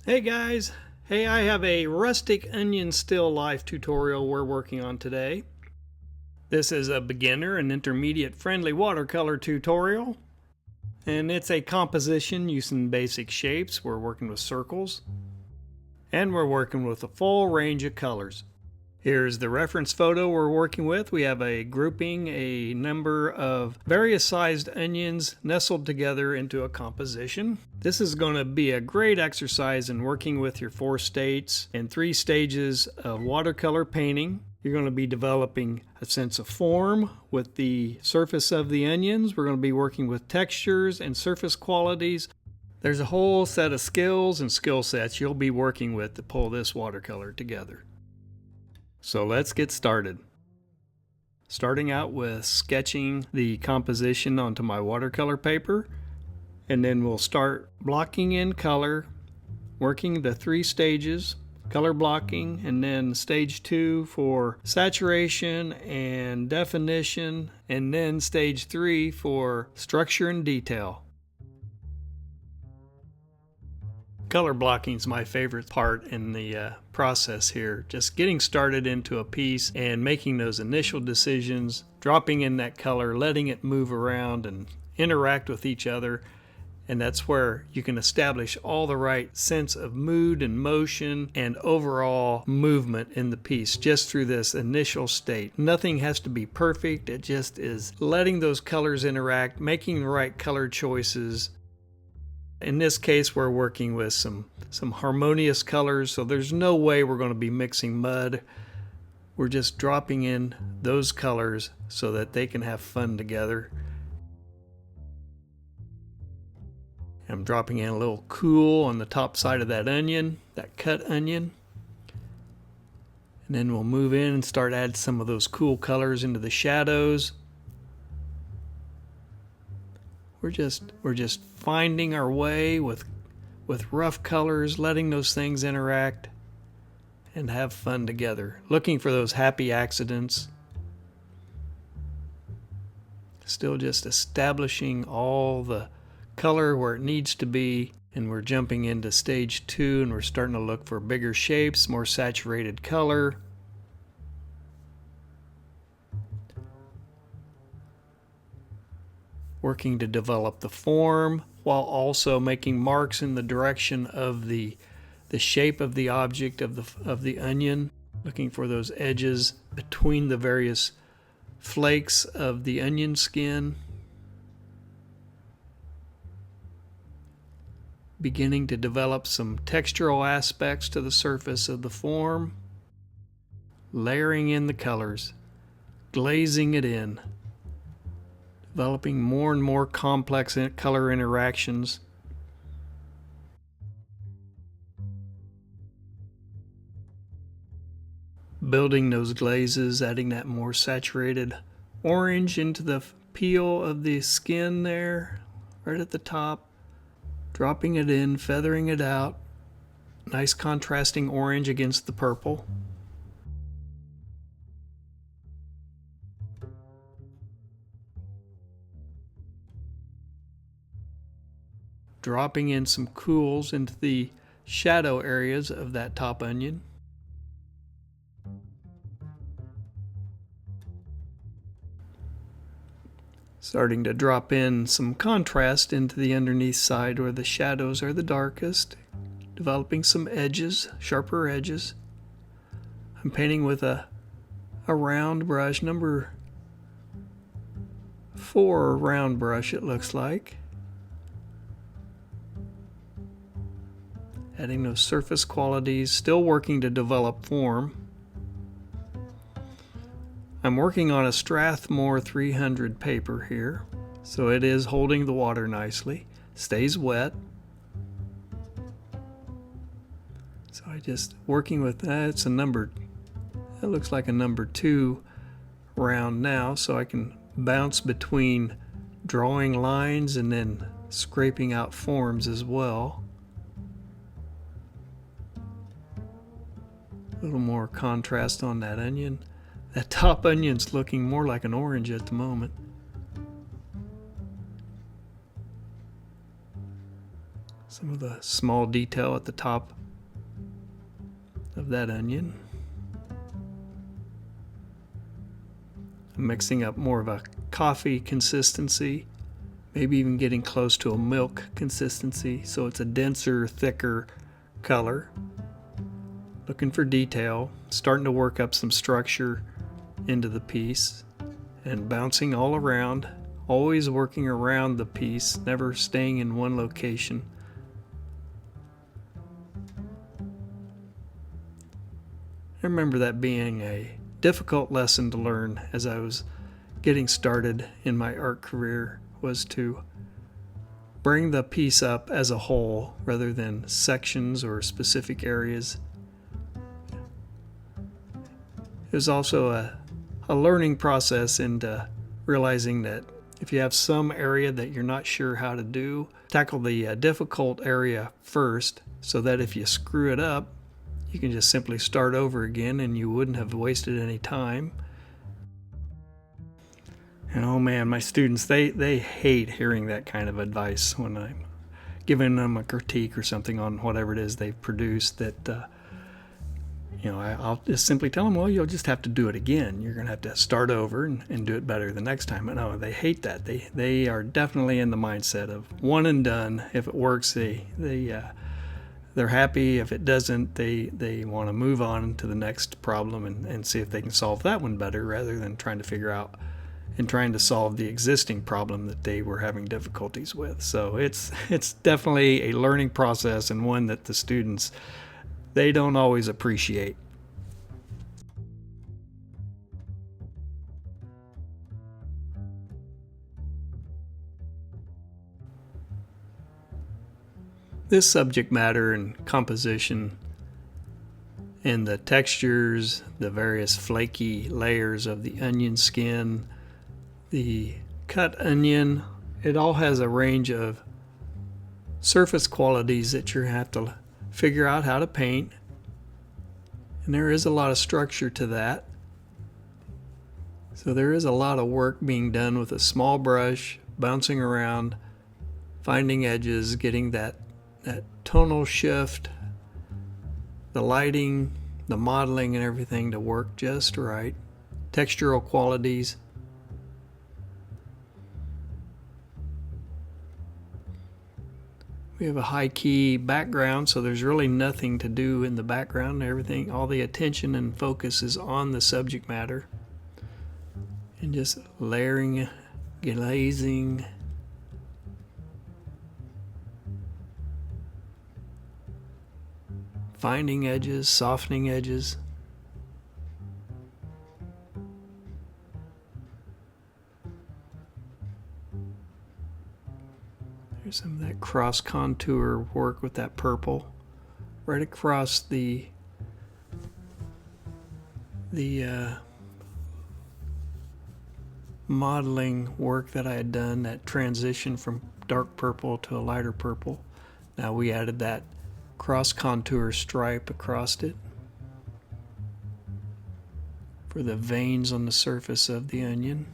Hey guys, hey, I have a rustic onion still life tutorial we're working on today. This is a beginner and intermediate friendly watercolor tutorial, and it's a composition using basic shapes. We're working with circles, and we're working with a full range of colors. Here's the reference photo we're working with. We have a grouping, a number of various sized onions nestled together into a composition. This is going to be a great exercise in working with your 4 states and 3 stages of watercolor painting. You're going to be developing a sense of form with the surface of the onions. We're going to be working with textures and surface qualities. There's a whole set of skills and skill sets you'll be working with to pull this watercolor together. So let's get started. Starting out with sketching the composition onto my watercolor paper, and then we'll start blocking in color, working the 3 stages, color blocking, and then stage 2 for saturation and definition, and then stage 3 for structure and detail. Color blocking is my favorite part in the process here. Just getting started into a piece and making those initial decisions, dropping in that color, letting it move around and interact with each other. And that's where you can establish all the right sense of mood and motion and overall movement in the piece just through this initial state. Nothing has to be perfect. It just is letting those colors interact, making the right color choices. In this case, we're working with some harmonious colors, so there's no way we're going to be mixing mud. We're just dropping in those colors so that they can have fun together. I'm dropping in a little cool on the top side of that onion, that cut onion. And then we'll move in and start adding some of those cool colors into the shadows. We're just finding our way with rough colors, letting those things interact and have fun together. Looking for those happy accidents. Still just establishing all the color where it needs to be, and we're jumping into stage 2 and we're starting to look for bigger shapes, more saturated color. Working to develop the form while also making marks in the direction of the shape of the object of the onion, looking for those edges between the various flakes of the onion skin. Beginning to develop some textural aspects to the surface of the form, layering in the colors, glazing it in, developing more and more complex color interactions. Building those glazes, adding that more saturated orange into the peel of the skin there, right at the top. Dropping it in, feathering it out. Nice contrasting orange against the purple. Dropping in some cools into the shadow areas of that top onion. Starting to drop in some contrast into the underneath side where the shadows are the darkest. Developing some edges, sharper edges. I'm painting with a round brush, number 4 round brush it looks like. Adding those surface qualities, still working to develop form. I'm working on a Strathmore 300 paper here, so it is holding the water nicely, stays wet. So I just working with that. It's a number, that looks like a number 2 round now, so I can bounce between drawing lines and then scraping out forms as well. A little more contrast on that onion. That top onion's looking more like an orange at the moment. some of the small detail at the top of that onion. I'm mixing up more of a coffee consistency, maybe even getting close to a milk consistency, so it's a denser, thicker color. Looking for detail, starting to work up some structure into the piece, and bouncing all around, always working around the piece, never staying in one location. I remember that being a difficult lesson to learn as I was getting started in my art career, was to bring the piece up as a whole rather than sections or specific areas. It was also a learning process into realizing that if you have some area that you're not sure how to do, tackle the difficult area first, so that if you screw it up, you can just simply start over again and you wouldn't have wasted any time. And oh man, my students, they hate hearing that kind of advice when I'm giving them a critique or something on whatever it is they've produced. That I'll just simply tell them, well, you'll just have to do it again. You're going to have to start over and do it better the next time. And no, they hate that. They are definitely in the mindset of one and done. If it works, they're happy. If it doesn't, they want to move on to the next problem and see if they can solve that one better, rather than trying to figure out and trying to solve the existing problem that they were having difficulties with. So it's definitely a learning process, and one that the students, they don't always appreciate. This subject matter and composition and the textures, the various flaky layers of the onion skin, the cut onion, it all has a range of surface qualities that you have to figure out how to paint. And there is a lot of structure to that. So there is a lot of work being done with a small brush, bouncing around, finding edges, getting that tonal shift, the lighting, the modeling and everything to work just right. Textural qualities. We have a high key background, so there's really nothing to do in the background. Everything, all the attention and focus is on the subject matter. And just layering, glazing. Finding edges, softening edges. There's some of that cross contour work with that purple right across the modeling work that I had done, that transition from dark purple to a lighter purple. Now we added that cross contour stripe across it for the veins on the surface of the onion.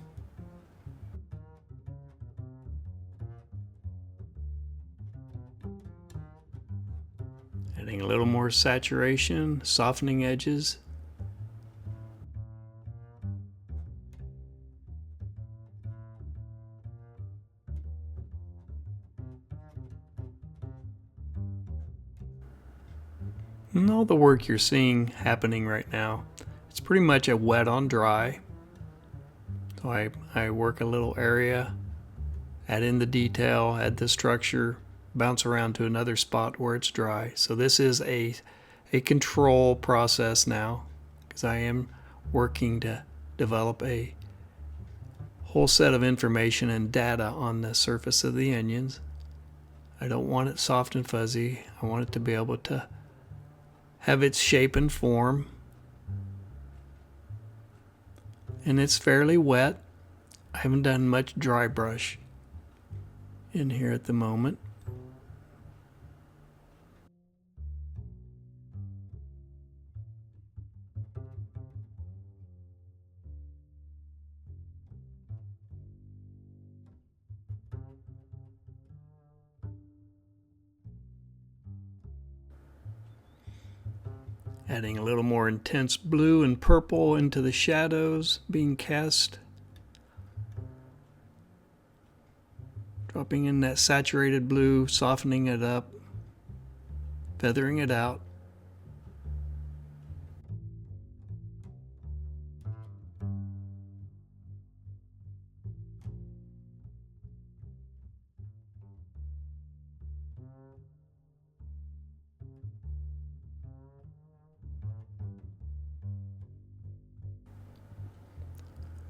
Adding a little more saturation, softening edges. And all the work you're seeing happening right now, it's pretty much a wet on dry. So I work a little area, add in the detail, add the structure, bounce around to another spot where it's dry. So this is a control process now, because I am working to develop a whole set of information and data on the surface of the onions. I don't want it soft and fuzzy. I want it to be able to have its shape and form. And it's fairly wet. I haven't done much dry brush in here at the moment. Adding a little more intense blue and purple into the shadows being cast. Dropping in that saturated blue, softening it up, feathering it out.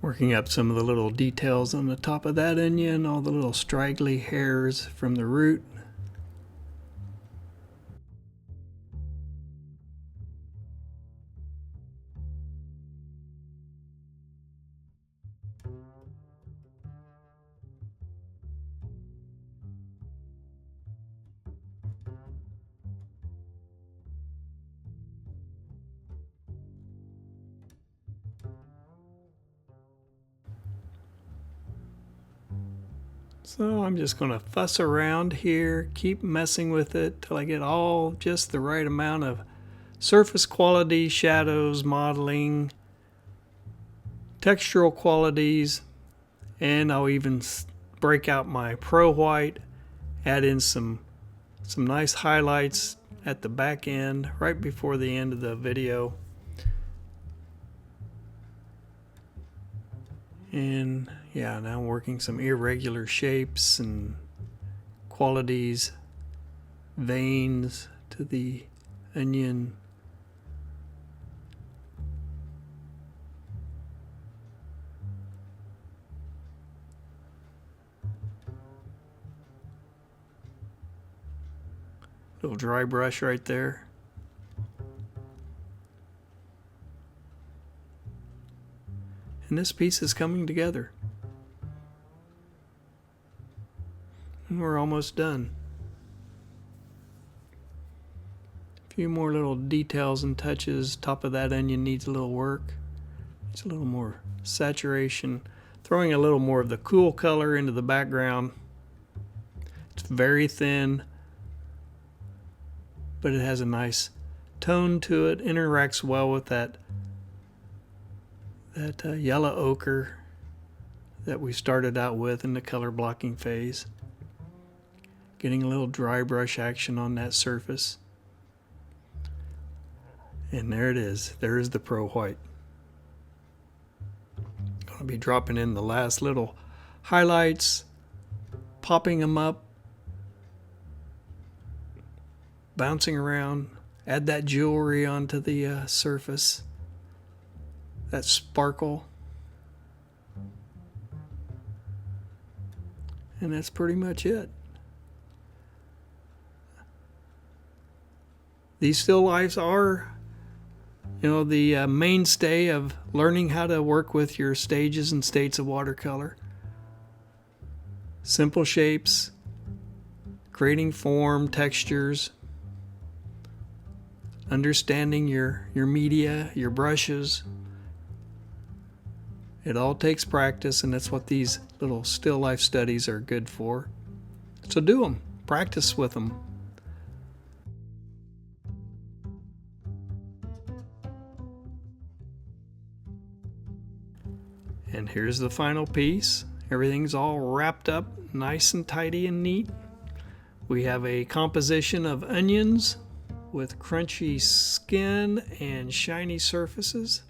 Working up some of the little details on the top of that onion, all the little straggly hairs from the root. So I'm just going to fuss around here, keep messing with it till I get all just the right amount of surface quality, shadows, modeling, textural qualities, and I'll even break out my Pro White, add in some nice highlights at the back end, right before the end of the video. And yeah, now I'm working some irregular shapes and qualities, veins to the onion. Little dry brush right there. And this piece is coming together. And we're almost done. A few more little details and touches. Top of that onion needs a little work. It's a little more saturation. Throwing a little more of the cool color into the background. It's very thin, but it has a nice tone to it. Interacts well with that yellow ochre that we started out with in the color blocking phase. Getting a little dry brush action on that surface. And there it is. There is the Pro White. Going to be dropping in the last little highlights, popping them up, bouncing around, add that jewelry onto the surface. That sparkle. And that's pretty much it. These still lifes are, the mainstay of learning how to work with your stages and states of watercolor. Simple shapes, creating form, textures, understanding your media, your brushes. It all takes practice, and that's what these little still life studies are good for. So do them. Practice with them. And here's the final piece. Everything's all wrapped up nice and tidy and neat. We have a composition of onions with crunchy skin and shiny surfaces.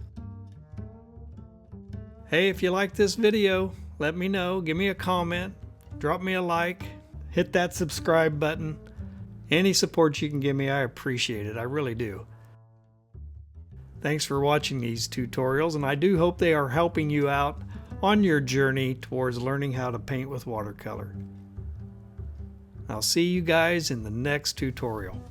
Hey, if you like this video, let me know. Give me a comment, drop me a like, hit that subscribe button. Any support you can give me, I appreciate it. I really do. Thanks for watching these tutorials, and I do hope they are helping you out on your journey towards learning how to paint with watercolor. I'll see you guys in the next tutorial.